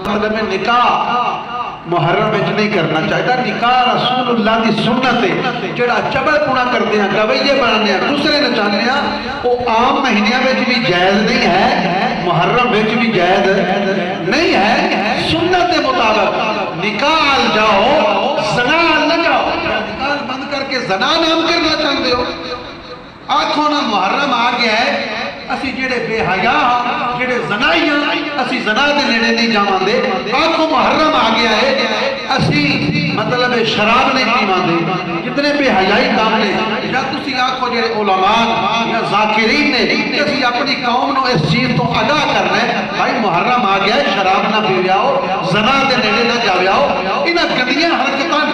مطلب ہے نکاح محرم وچ نہیں کرنا چاہیے. نکاح رسول اللہ دی سنت ہے. جڑا چبل پونا کرتے ہیں گویے بنانے ہیں دوسرے نچانے ہیں وہ عام مہینیاں وچ بھی جائز نہیں ہے, محرم وچ بھی جائز نہیں ہے. سنت کے مطابق نکاح جاؤ, زنا نہ جاؤ. نکاح بند کر کے زنا نام کرنا چاہتے ہو, آنکھوں نہ محرم آ گیا ہے, اسی جڑے بے حیاء جڑے زنائی ہیں اسی زنا دے نیڑے نہیں جاواں دے. آنکھوں محرم آ گیا ہے, اسی مطلب شراب نہیں پیواں دے. جتنے بے حیائی کام نے یا تسی آنکھوں جڑے علماء یا ذاکرین نے کہ اسی اپنی قوم نو اس چیز تو آگاہ کرنا ہے بھائی محرم آ گیا ہے, شراب نہ پیویاؤ, زنا دے نیڑے نہ جاویاؤ. انہاں گندیاں حرکتاں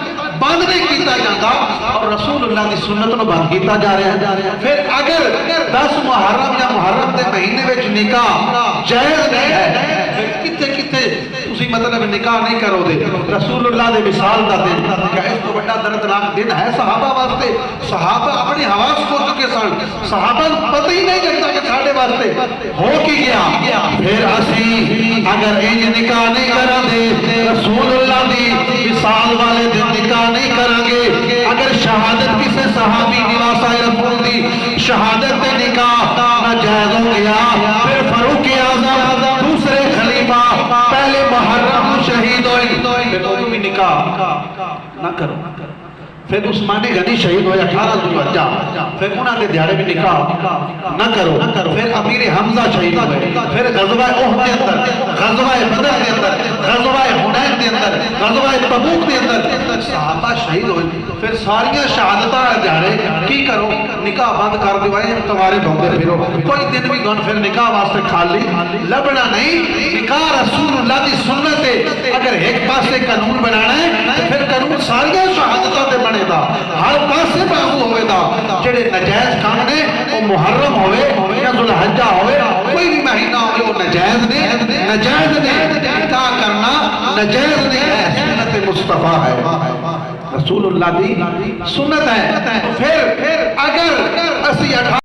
بند نہیں کیتا جاتا اور رسول اللہ کی سنت نو بند کیتا جا رہا ہے. پھر اگر 10 محرم یا محرم دے مہینے وچ نکاح جائز نہیں ہے, پھر کتے کتے تسی مطلب نکاح نہیں کرو دے. رسول اللہ دے وصال دا دن کیا اس تو بڑا دردناک دن ہے صحابہ واسطے؟ صحابہ اپنی حواس کھو چکے سن, صحابہ پتہ ہی نہیں چلتا کہ ساڈے واسطے ہو کی گیا. پھر اسی اگر یہ نکاح نہیں کرا دے رسول اللہ دی وصال والے دن نکاح نہیں کریں گے, اگر شہادت کسی صحابی کی واسطہ رسول دی شہادت تے نکاح ناجائز ہو گیا, پھر فاروق اعظم دوسرے خلیفہ پہلے محرم شہید ہوئے, پھر تو بھی نکاح نہ کرو. پھر عثمان غنی شہید ہوئے 1852, پھر انہاں دے دیہڑے بھی نکاح نہ کرو. پھر امیر حمزہ شہید ہوئے, پھر غزوہ احد کے اندر, غزوہ بدر کے اندر, غزوہ حنین کے اندر, غزوہ تبوک کے اندر صحابہ شہید ہوئے. پھر ساریاں شہادتاں دیہڑے کی کرو, نکاح بند کر دیوائے تمہارے بھوندے پھرو. کوئی دن بھی گن پھر نکاح واسطے خالی لبنا نہیں. نکاح رسول اللہ دی سنت ہے. اگر ایک پاسے قانون بنانا ہے تو پھر قانون ساریاں شہادتاں تے بنے دا, ہر پاسے باغو ہوئے دا. جڑے نجائز کام نے وہ محرم ہوئے یا ذوالحجہ ہوئے, کوئی بھی مہینہ ہوئے وہ نجائز نہیں, نجائز نہیں. نکاح کرنا نجائز نہیں ہے, سنت مصطفیٰ ہے, رسول اللہ دی سنت ہے. پھر اگر اسی